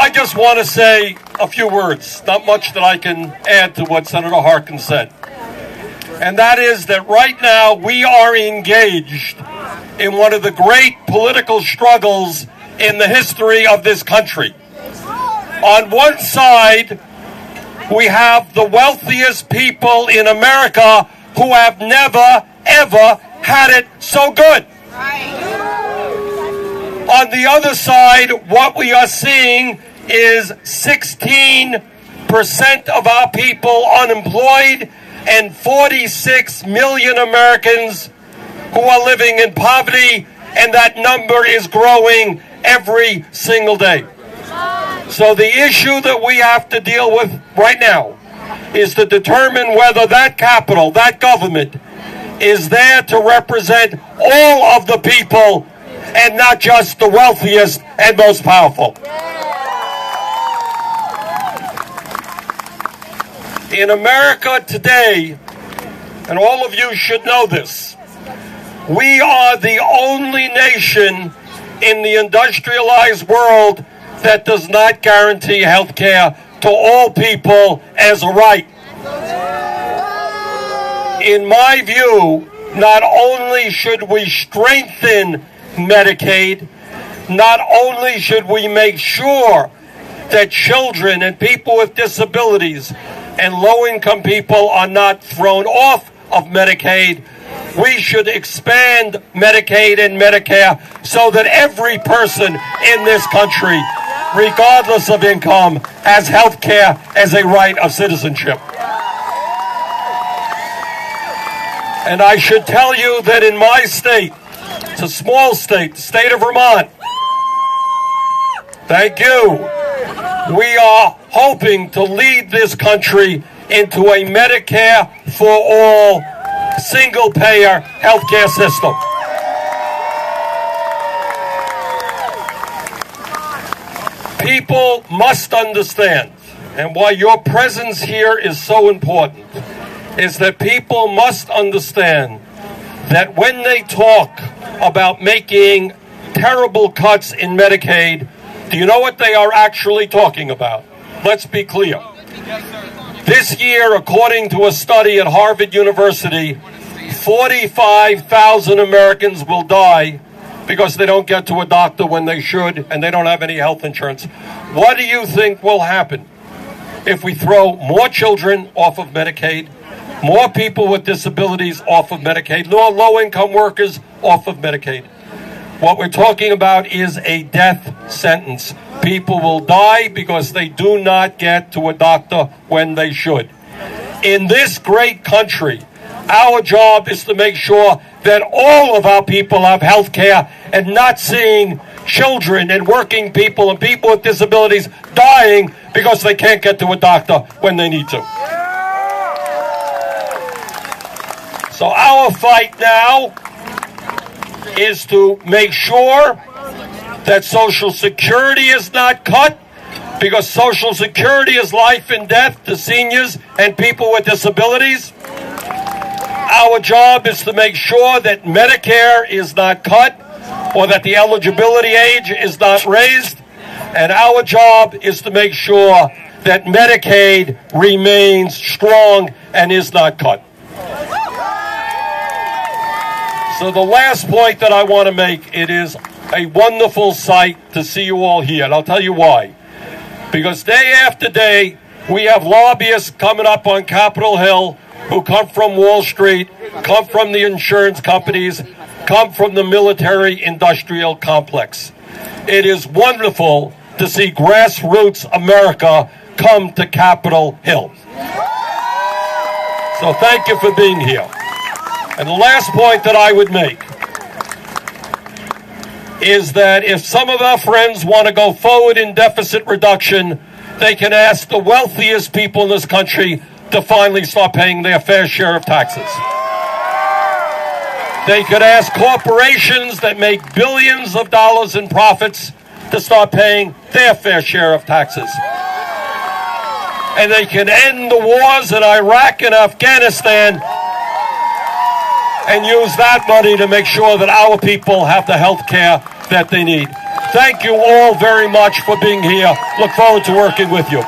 I just want to say a few words, not much that I can add to what Senator Harkin said. And that is that right now we are engaged in one of the great political struggles in the history of this country. On one side, we have the wealthiest people in America who have never, ever had it so good. On the other side, what we are seeing is 16% of our people unemployed and 46 million Americans who are living in poverty, and that number is growing every single day. So the issue that we have to deal with right now is to determine whether that capital, that government, is there to represent all of the people and not just the wealthiest and most powerful. In America today, and all of you should know this, we are the only nation in the industrialized world that does not guarantee health care to all people as a right. In my view, not only should we strengthen Medicaid, not only should we make sure that children and people with disabilities and low-income people are not thrown off of Medicaid, we should expand Medicaid and Medicare so that every person in this country, regardless of income, has health care as a right of citizenship. And I should tell you that in my state, it's a small state, the state of Vermont, thank you, we are hoping to lead this country into a Medicare for all single-payer healthcare system. People must understand, and why your presence here is so important, is that people must understand that when they talk about making terrible cuts in Medicaid, do you know what they are actually talking about? Let's be clear. This year, according to a study at Harvard University, 45,000 Americans will die because they don't get to a doctor when they should and they don't have any health insurance. What do you think will happen if we throw more children off of Medicaid, more people with disabilities off of Medicaid, more low-income workers off of Medicaid? What we're talking about is a death sentence. People will die because they do not get to a doctor when they should. In this great country, our job is to make sure that all of our people have health care and not seeing children and working people and people with disabilities dying because they can't get to a doctor when they need to. So our fight now is to make sure that Social Security is not cut, because Social Security is life and death to seniors and people with disabilities. Our job is to make sure that Medicare is not cut or that the eligibility age is not raised. And our job is to make sure that Medicaid remains strong and is not cut. So the last point that I want to make, it is a wonderful sight to see you all here. And I'll tell you why. Because day after day, we have lobbyists coming up on Capitol Hill who come from Wall Street, come from the insurance companies, come from the military-industrial complex. It is wonderful to see grassroots America come to Capitol Hill. So thank you for being here. And the last point that I would make is that if some of our friends want to go forward in deficit reduction, they can ask the wealthiest people in this country to finally start paying their fair share of taxes. They could ask corporations that make billions of dollars in profits to start paying their fair share of taxes. And they can end the wars in Iraq and Afghanistan and use that money to make sure that our people have the health care that they need. Thank you all very much for being here. Look forward to working with you.